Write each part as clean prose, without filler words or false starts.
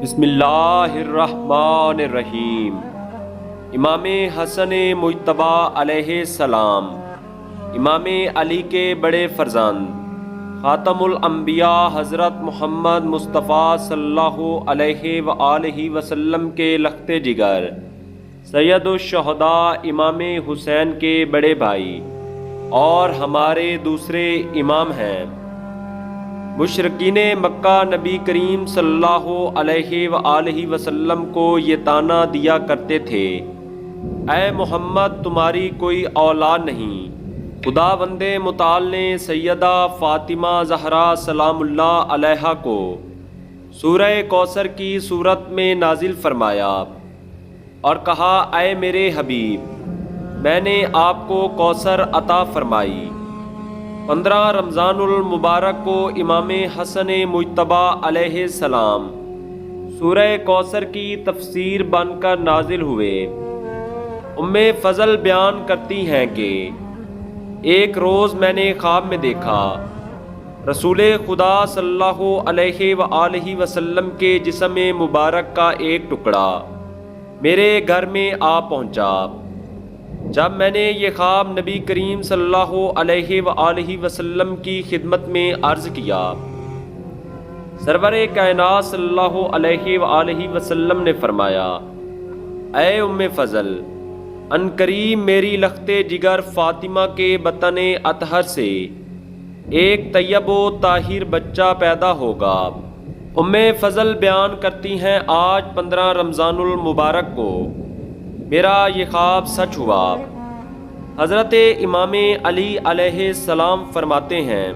بسم اللہ الرحمن الرحیم۔ امام حسن مجتبیٰ علیہ السلام، امام علی کے بڑے فرزند، خاتم الانبیاء حضرت محمد مصطفیٰ صلی اللہ علیہ وآلہ وسلم کے لخت جگر، سید الشہداء امام حسین کے بڑے بھائی اور ہمارے دوسرے امام ہیں۔ مشرکین مکہ نبی کریم صلی اللہ علیہ وآلہ وسلم کو یہ طعنہ دیا کرتے تھے، اے محمد تمہاری کوئی اولاد نہیں۔ خداوند متعال نے سیدہ فاطمہ زہرا سلام اللہ علیہا کو سورہ کوثر کی صورت میں نازل فرمایا اور کہا، اے میرے حبیب، میں نے آپ کو کوثر عطا فرمائی۔ 15 رمضان المبارک کو امام حسن مجتبیٰ علیہ السلام سورہ کوثر کی تفسیر بن کر نازل ہوئے۔ ام فضل بیان کرتی ہیں کہ ایک روز میں نے خواب میں دیکھا رسول خدا صلی اللہ علیہ وآلہ وسلم کے جسم مبارک کا ایک ٹکڑا میرے گھر میں آ پہنچا۔ جب میں نے یہ خواب نبی کریم صلی اللہ علیہ وآلہ وسلم کی خدمت میں عرض کیا، سرور کائنات صلی اللہ علیہ وآلہ وسلم نے فرمایا، اے ام فضل، عنقریب میری لخت جگر فاطمہ کے بطن اطہر سے ایک طیب و طاہر بچہ پیدا ہوگا۔ ام فضل بیان کرتی ہیں، آج 15 رمضان المبارک کو میرا یہ خواب سچ ہوا۔ حضرت امام علی علیہ السلام فرماتے ہیں،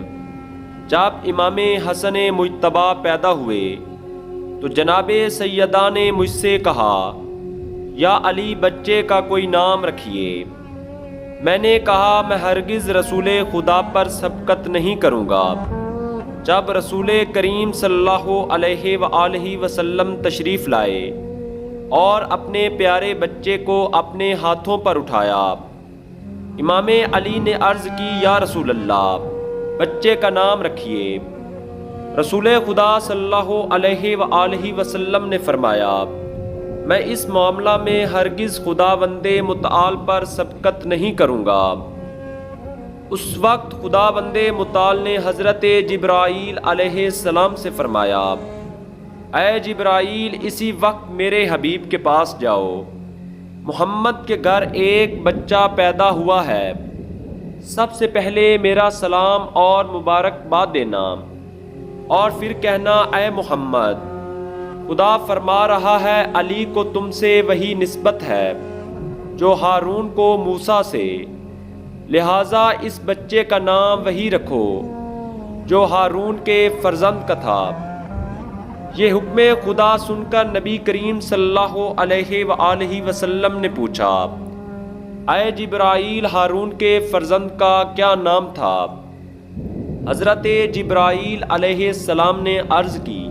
جب امام حسن مجتبیٰ پیدا ہوئے تو جناب سیدہ نے مجھ سے کہا، یا علی بچے کا کوئی نام رکھیے۔ میں نے کہا، میں ہرگز رسول خدا پر سبقت نہیں کروں گا۔ جب رسول کریم صلی اللہ علیہ وآلہ وسلم تشریف لائے اور اپنے پیارے بچے کو اپنے ہاتھوں پر اٹھایا، امام علی نے عرض کی، یا رسول اللہ، بچے کا نام رکھیے۔ رسول خدا صلی اللہ علیہ وآلہ وسلم نے فرمایا، میں اس معاملہ میں ہرگز خداوند متعال پر سبقت نہیں کروں گا۔ اس وقت خداوند متعال نے حضرت جبرائیل علیہ السلام سے فرمایا، اے جبرائیل، اسی وقت میرے حبیب کے پاس جاؤ، محمد کے گھر ایک بچہ پیدا ہوا ہے، سب سے پہلے میرا سلام اور مبارکباد دینا، اور پھر کہنا، اے محمد، خدا فرما رہا ہے، علی کو تم سے وہی نسبت ہے جو ہارون کو موسیٰ سے، لہٰذا اس بچے کا نام وہی رکھو جو ہارون کے فرزند کا تھا۔ یہ حکم خدا سن کر نبی کریم صلی اللہ علیہ وآلہ وسلم نے پوچھا، اے جبرائیل، ہارون کے فرزند کا کیا نام تھا؟ حضرت جبرائیل علیہ السلام نے عرض کی،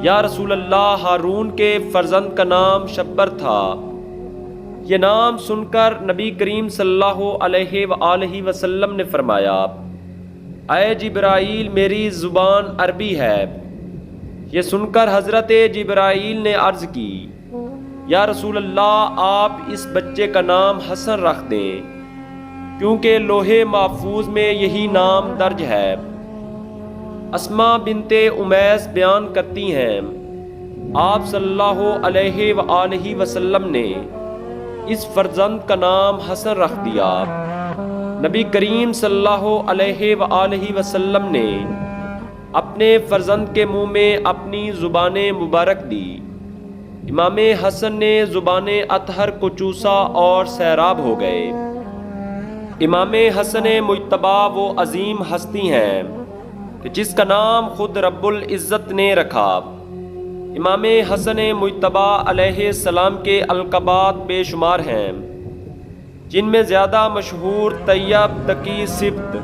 یا رسول اللہ، ہارون کے فرزند کا نام شبر تھا۔ یہ نام سن کر نبی کریم صلی اللہ علیہ وآلہ وسلم نے فرمایا، اے جبرائیل، میری زبان عربی ہے۔ یہ سن کر حضرت جبرائیل نے عرض کی، یا رسول اللہ، آپ اس بچے کا نام حسن رکھ دیں، کیونکہ لوح محفوظ میں یہی نام درج ہے۔ اسماء بنت امیس بیان کرتی ہیں، آپ صلی اللہ علیہ وآلہ وسلم نے اس فرزند کا نام حسن رکھ دیا۔ نبی کریم صلی اللہ علیہ وآلہ وسلم نے اپنے فرزند کے منہ میں اپنی زبان مبارک دی۔ امام حسن نے زبان اطہر کو چوسا اور سیراب ہو گئے۔ امام حسن مجتبیٰ وہ عظیم ہستی ہیں کہ جس کا نام خود رب العزت نے رکھا۔ امام حسن مجتبیٰ علیہ السلام کے القابات بے شمار ہیں، جن میں زیادہ مشہور طیب، تقی، سبط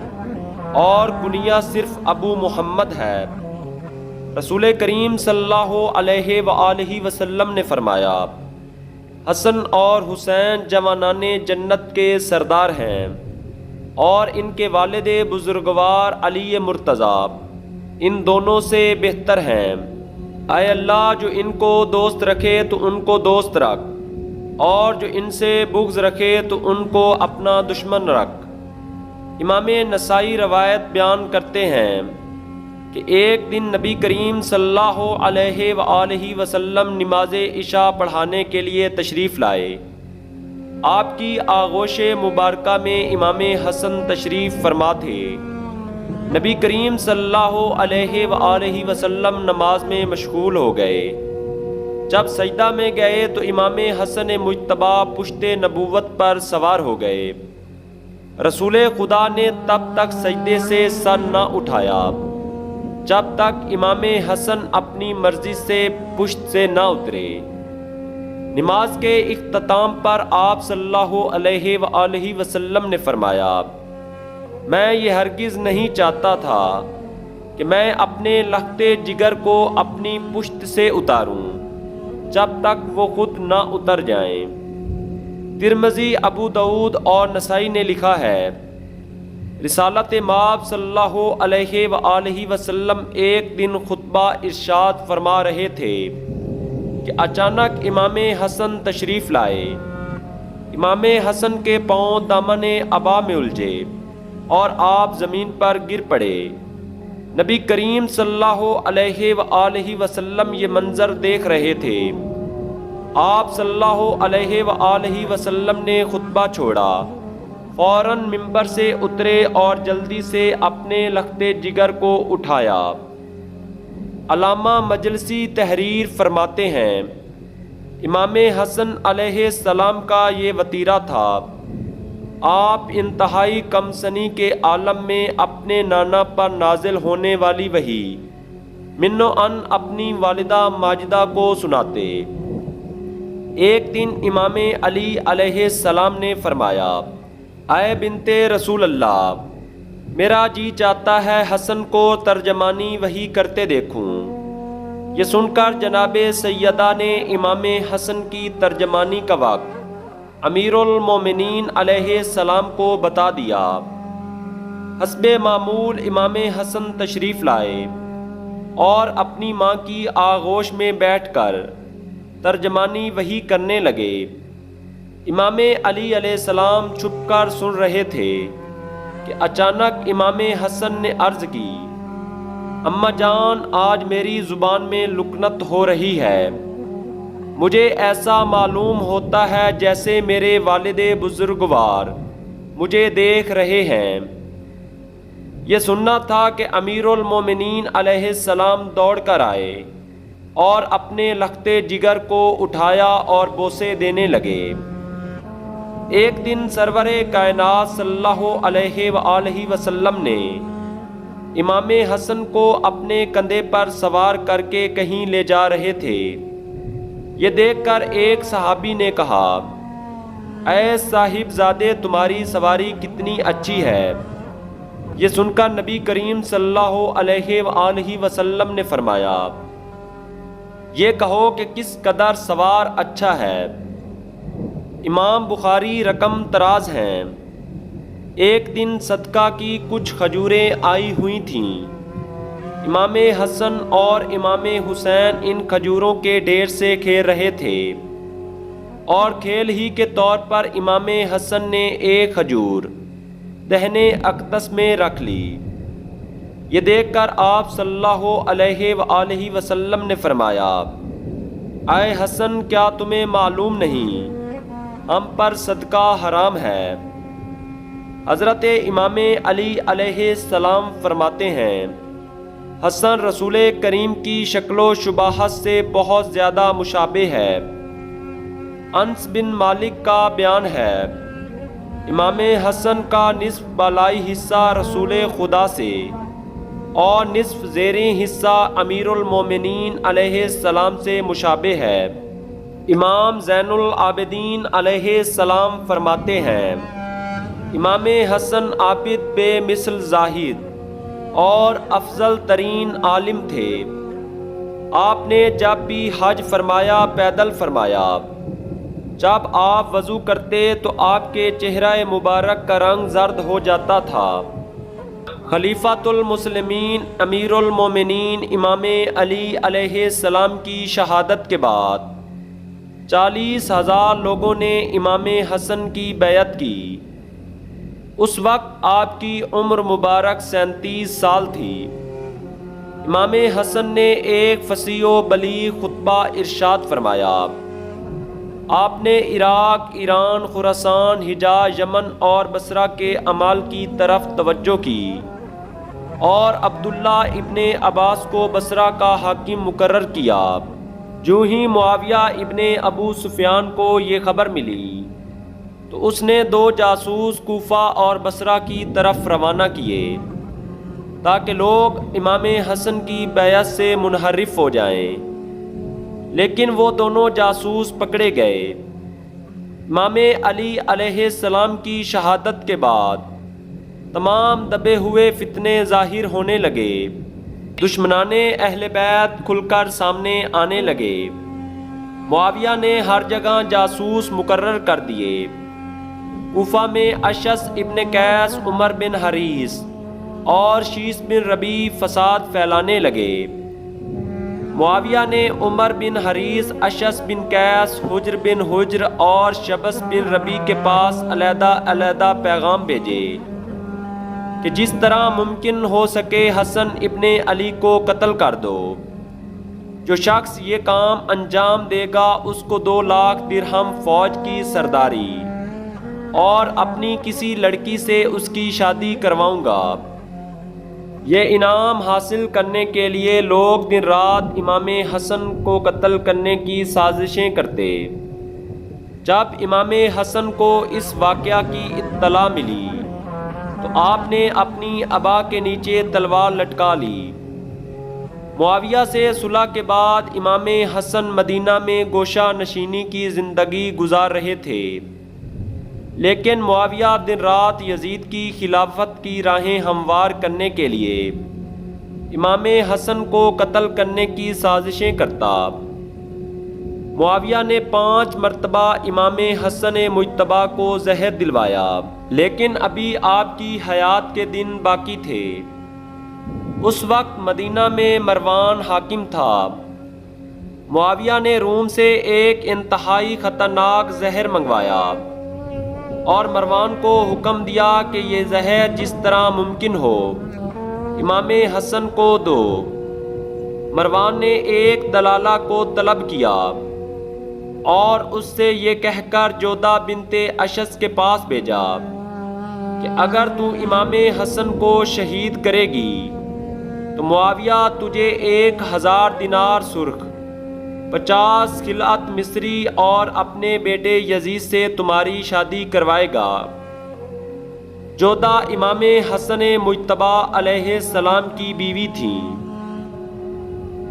اور کنیہ صرف ابو محمد ہے۔ رسول کریم صلی اللہ علیہ وآلہ وسلم نے فرمایا، حسن اور حسین جوانان جنت کے سردار ہیں، اور ان کے والد بزرگوار علی مرتضیٰ ان دونوں سے بہتر ہیں۔ اے اللہ جو ان کو دوست رکھے تو ان کو دوست رکھ، اور جو ان سے بغض رکھے تو ان کو اپنا دشمن رکھ۔ امام نسائی روایت بیان کرتے ہیں کہ ایک دن نبی کریم صلی اللہ علیہ وآلہ وسلم نماز عشاء پڑھانے کے لیے تشریف لائے۔ آپ کی آغوش مبارکہ میں امام حسن تشریف فرما تھے۔ نبی کریم صلی اللہ علیہ وآلہ وسلم نماز میں مشغول ہو گئے۔ جب سجدہ میں گئے تو امام حسن مجتبی پشت نبوت پر سوار ہو گئے۔ رسول خدا نے تب تک سجدے سے سر نہ اٹھایا جب تک امام حسن اپنی مرضی سے پشت سے نہ اترے۔ نماز کے اختتام پر آپ صلی اللہ علیہ وآلہ وسلم نے فرمایا، میں یہ ہرگز نہیں چاہتا تھا کہ میں اپنے لختے جگر کو اپنی پشت سے اتاروں جب تک وہ خود نہ اتر جائیں۔ ترمذی، ابو داؤد اور نسائی نے لکھا ہے، رسالت مآب صلی اللہ علیہ وآلہ وسلم ایک دن خطبہ ارشاد فرما رہے تھے کہ اچانک امام حسن تشریف لائے۔ امام حسن کے پاؤں دامن عبا میں الجھے اور آپ زمین پر گر پڑے۔ نبی کریم صلی اللہ علیہ وآلہ وسلم یہ منظر دیکھ رہے تھے۔ آپ صلی اللہ علیہ وآلہ وسلم نے خطبہ چھوڑا، فوراً ممبر سے اترے اور جلدی سے اپنے لختے جگر کو اٹھایا۔ علامہ مجلسی تحریر فرماتے ہیں، امام حسن علیہ السلام کا یہ وتیرہ تھا، آپ انتہائی کم سنی کے عالم میں اپنے نانا پر نازل ہونے والی وحی منو ان اپنی والدہ ماجدہ کو سناتے۔ ایک دن امام علی علیہ السلام نے فرمایا، اے بنت رسول اللہ، میرا جی چاہتا ہے حسن کو ترجمانی وحی کرتے دیکھوں۔ یہ سن کر جناب سیدہ نے امام حسن کی ترجمانی کا وقت امیر المومنین علیہ السلام کو بتا دیا۔ حسب معمول امام حسن تشریف لائے اور اپنی ماں کی آغوش میں بیٹھ کر ترجمانی وحی کرنے لگے۔ امام علی علیہ السلام چھپ کر سن رہے تھے کہ اچانک امام حسن نے عرض کی، اماں جان، آج میری زبان میں لکنت ہو رہی ہے۔ مجھے ایسا معلوم ہوتا ہے جیسے میرے والد بزرگوار مجھے دیکھ رہے ہیں۔ یہ سننا تھا کہ امیر المومنین علیہ السلام دوڑ کر آئے اور اپنے لختے جگر کو اٹھایا اور بوسے دینے لگے۔ ایک دن سرور کائنات صلی اللہ علیہ وآلہ وسلم نے امام حسن کو اپنے کندھے پر سوار کر کے کہیں لے جا رہے تھے۔ یہ دیکھ کر ایک صحابی نے کہا، اے صاحب زادے، تمہاری سواری کتنی اچھی ہے۔ یہ سن کر نبی کریم صلی اللہ علیہ وآلہ وسلم نے فرمایا، یہ کہو کہ کس قدر سوار اچھا ہے۔ امام بخاری رقم تراز ہیں۔ ایک دن صدقہ کی کچھ کھجوریں آئی ہوئی تھیں۔ امام حسن اور امام حسین ان کھجوروں کے ڈھیر سے کھیل رہے تھے، اور کھیل ہی کے طور پر امام حسن نے ایک کھجور دہنے اقدس میں رکھ لی۔ یہ دیکھ کر آپ صلی اللہ علیہ وآلہ وسلم نے فرمایا، اے حسن، کیا تمہیں معلوم نہیں ہم پر صدقہ حرام ہے؟ حضرت امام علی علیہ السلام فرماتے ہیں، حسن رسول کریم کی شکل و شباہت سے بہت زیادہ مشابہ ہے۔ انس بن مالک کا بیان ہے، امام حسن کا نصف بالائی حصہ رسول خدا سے اور نصف زیریں حصہ امیر المومنین علیہ السلام سے مشابہ ہے۔ امام زین العابدین علیہ السلام فرماتے ہیں، امام حسن عابد بے مثل زاہد اور افضل ترین عالم تھے۔ آپ نے جب بھی حج فرمایا پیدل فرمایا۔ جب آپ وضو کرتے تو آپ کے چہرہ مبارک کا رنگ زرد ہو جاتا تھا خلیفۃ المسلمین امیر المومنین امام علی علیہ السلام کی شہادت کے بعد 40,000 لوگوں نے امام حسن کی بیعت کی۔ اس وقت آپ کی عمر مبارک 37 سال تھی۔ امام حسن نے ایک فصیح و بلیغ خطبہ ارشاد فرمایا۔ آپ نے عراق، ایران، خراسان، حجاز، یمن اور بصرہ کے اعمال کی طرف توجہ کی اور عبداللہ ابن عباس کو بصرہ کا حاکم مقرر کیا۔ جو ہی معاویہ ابن ابو سفیان کو یہ خبر ملی تو اس نے 2 جاسوس کوفہ اور بصرہ کی طرف روانہ کیے تاکہ لوگ امام حسن کی بیعت سے منحرف ہو جائیں، لیکن وہ دونوں جاسوس پکڑے گئے۔ امام علی علیہ السلام کی شہادت کے بعد تمام دبے ہوئے فتنے ظاہر ہونے لگے۔ دشمنان اہل بیت کھل کر سامنے آنے لگے۔ معاویہ نے ہر جگہ جاسوس مقرر کر دیے۔ کوفہ میں اشعث ابن قیس، عمر بن حریث اور شیس بن ربیع فساد پھیلانے لگے۔ معاویہ نے عمر بن حریث، اشعث بن قیس، حجر بن حجر اور شبس بن ربیع کے پاس علیحدہ علیحدہ پیغام بھیجے کہ جس طرح ممکن ہو سکے حسن ابن علی کو قتل کر دو۔ جو شخص یہ کام انجام دے گا اس کو 2 لاکھ درہم فوج کی سرداری اور اپنی کسی لڑکی سے اس کی شادی کرواؤں گا۔ یہ انعام حاصل کرنے کے لیے لوگ دن رات امام حسن کو قتل کرنے کی سازشیں کرتے۔ جب امام حسن کو اس واقعہ کی اطلاع ملی تو آپ نے اپنی عبا کے نیچے تلوار لٹکا لی۔ معاویہ سے صلح کے بعد امام حسن مدینہ میں گوشہ نشینی کی زندگی گزار رہے تھے، لیکن معاویہ دن رات یزید کی خلافت کی راہیں ہموار کرنے کے لیے امام حسن کو قتل کرنے کی سازشیں کرتا۔ معاویہ نے 5 مرتبہ امام حسن مجتبیٰ کو زہر دلوایا، لیکن ابھی آپ کی حیات کے دن باقی تھے۔ اس وقت مدینہ میں مروان حاکم تھا۔ معاویہ نے روم سے ایک انتہائی خطرناک زہر منگوایا اور مروان کو حکم دیا کہ یہ زہر جس طرح ممکن ہو امام حسن کو دو۔ مروان نے ایک دلالہ کو طلب کیا اور اس سے یہ کہہ کر جودہ بنت اشعث کے پاس بھیجا کہ اگر تو امام حسن کو شہید کرے گی تو معاویہ تجھے 1000 دینار سرخ، 50 خلعت مصری اور اپنے بیٹے یزید سے تمہاری شادی کروائے گا۔ جودہ امام حسن مجتبیٰ علیہ السلام کی بیوی تھیں۔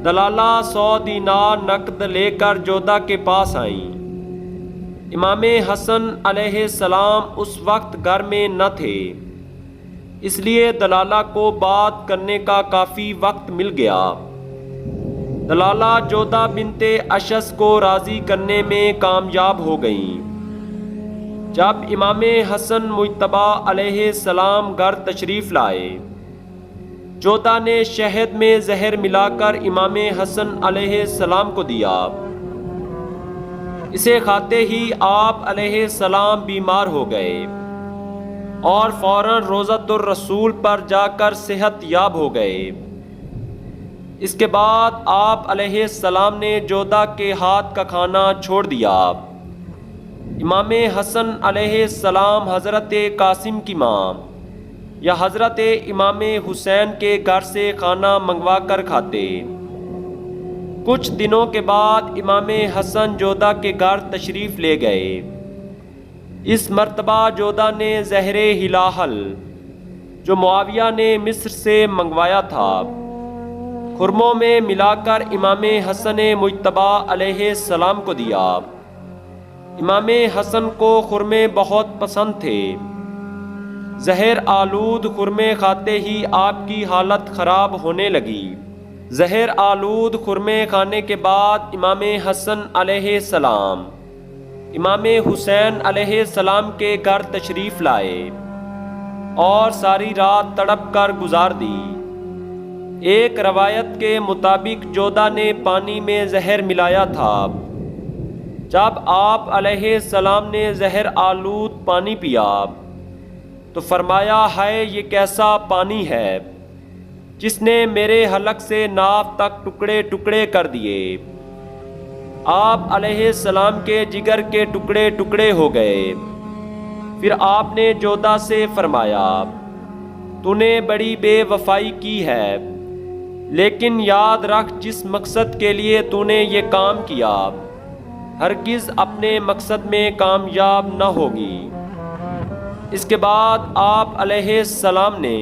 دلالہ 100 دینار نقد لے کر جودہ کے پاس آئیں۔ امام حسن علیہ السلام اس وقت گھر میں نہ تھے، اس لیے دلالہ کو بات کرنے کا کافی وقت مل گیا۔ دلالہ جودہ بنت اشعث کو راضی کرنے میں کامیاب ہو گئیں۔ جب امام حسن مجتبیٰ علیہ السلام گھر تشریف لائے، جودہ نے شہد میں زہر ملا کر امام حسن علیہ السلام کو دیا۔ اسے کھاتے ہی آپ علیہ السلام بیمار ہو گئے اور فوراً روضۃ الرسول پر جا کر صحت یاب ہو گئے۔ اس کے بعد آپ علیہ السلام نے جودہ کے ہاتھ کا کھانا چھوڑ دیا۔ امام حسن علیہ السلام حضرت قاسم کی ماں یا حضرت امام حسین کے گھر سے کھانا منگوا کر کھاتے۔ کچھ دنوں کے بعد امام حسن جودہ کے گھر تشریف لے گئے۔ اس مرتبہ جودہ نے زہر ہلاہل جو معاویہ نے مصر سے منگوایا تھا خرموں میں ملا کر امام حسن مجتبیٰ علیہ السلام کو دیا۔ امام حسن کو خرمے بہت پسند تھے۔ زہر آلود خرمے کھاتے ہی آپ کی حالت خراب ہونے لگی۔ زہر آلود خرمے کھانے کے بعد امام حسن علیہ السلام امام حسین علیہ السلام کے گھر تشریف لائے۔ اور ساری رات تڑپ کر گزار دی۔ ایک روایت کے مطابق جودھا نے پانی میں زہر ملایا تھا۔ جب آپ علیہ السلام نے زہر آلود پانی پیا تو فرمایا، ہائے یہ کیسا پانی ہے جس نے میرے حلق سے ناف تک ٹکڑے ٹکڑے کر دیے۔ آپ علیہ السلام کے جگر کے ٹکڑے ٹکڑے ہو گئے۔ پھر آپ نے جودھا سے فرمایا، تو نے بڑی بے وفائی کی ہے، لیکن یاد رکھ جس مقصد کے لیے تو نے یہ کام کیا ہرگز اپنے مقصد میں کامیاب نہ ہوگی۔ اس کے بعد آپ علیہ السلام نے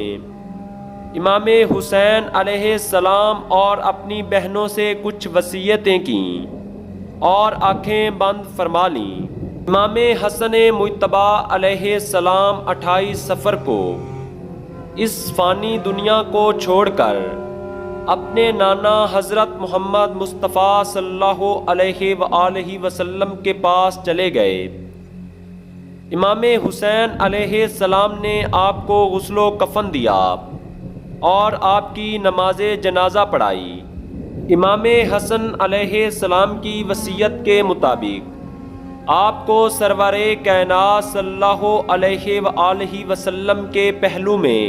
امام حسین علیہ السلام اور اپنی بہنوں سے کچھ وصیتیں کیں اور آنکھیں بند فرما لیں۔ امام حسن مجتبی علیہ السلام 28 صفر کو اس فانی دنیا کو چھوڑ کر اپنے نانا حضرت محمد مصطفیٰ صلی اللہ علیہ وآلہ وسلم کے پاس چلے گئے۔ امام حسین علیہ السلام نے آپ کو غسل و کفن دیا اور آپ کی نماز جنازہ پڑھائی۔ امام حسن علیہ السلام کی وصیت کے مطابق آپ کو سرور کائنات صلی اللہ علیہ وآلہ وسلم کے پہلو میں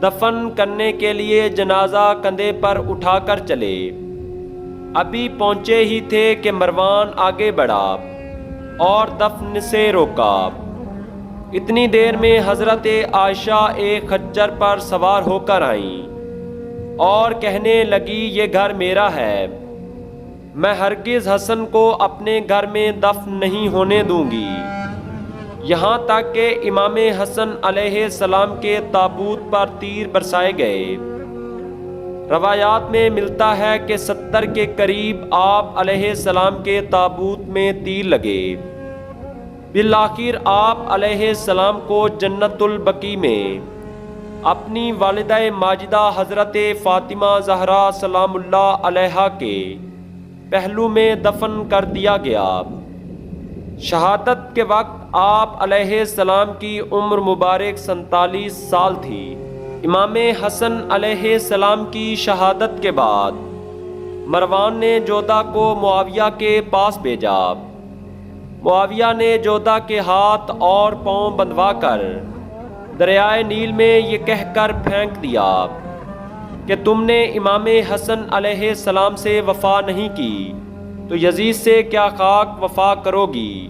دفن کرنے کے لیے جنازہ کندھے پر اٹھا کر چلے۔ ابھی پہنچے ہی تھے کہ مروان آگے بڑھا اور دفن سے روکا۔ اتنی دیر میں حضرت عائشہ ایک خچر پر سوار ہو کر آئیں اور کہنے لگی، یہ گھر میرا ہے، میں ہرگز حسن کو اپنے گھر میں دفن نہیں ہونے دوں گی۔ یہاں تک کہ امام حسن علیہ السلام کے تابوت پر تیر برسائے گئے۔ روایات میں ملتا ہے کہ 70 کے قریب آپ علیہ السلام کے تابوت میں تیر لگے۔ بالآخر آپ علیہ السلام کو جنت البقیع میں اپنی والدہ ماجدہ حضرت فاطمہ زہرا سلام اللہ علیہا کے پہلو میں دفن کر دیا گیا۔ شہادت کے وقت آپ علیہ السلام کی عمر مبارک 47 سال تھی۔ امام حسن علیہ السلام کی شہادت کے بعد مروان نے جودھا کو معاویہ کے پاس بھیجا۔ معاویہ نے جودھا کے ہاتھ اور پاؤں بندھوا کر دریائے نیل میں یہ کہہ کر پھینک دیا کہ تم نے امام حسن علیہ السلام سے وفا نہیں کی تو یزید سے کیا خاک وفا کرو گی۔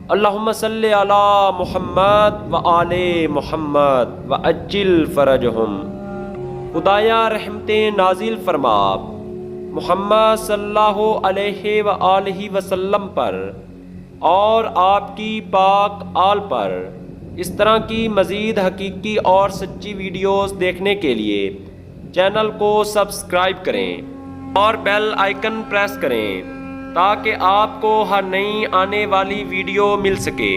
اللہم صلی علی محمد و آل محمد و عجل فرجہم۔ خدایا رحمتیں نازل فرما محمد صلی اللہ علیہ وآلہ وسلم پر اور آپ کی پاک آل پر۔ اس طرح کی مزید حقیقی اور سچی ویڈیوز دیکھنے کے لیے چینل کو سبسکرائب کریں اور بیل آئیکن پریس کریں تاکہ آپ کو ہر نئی آنے والی ویڈیو مل سکے۔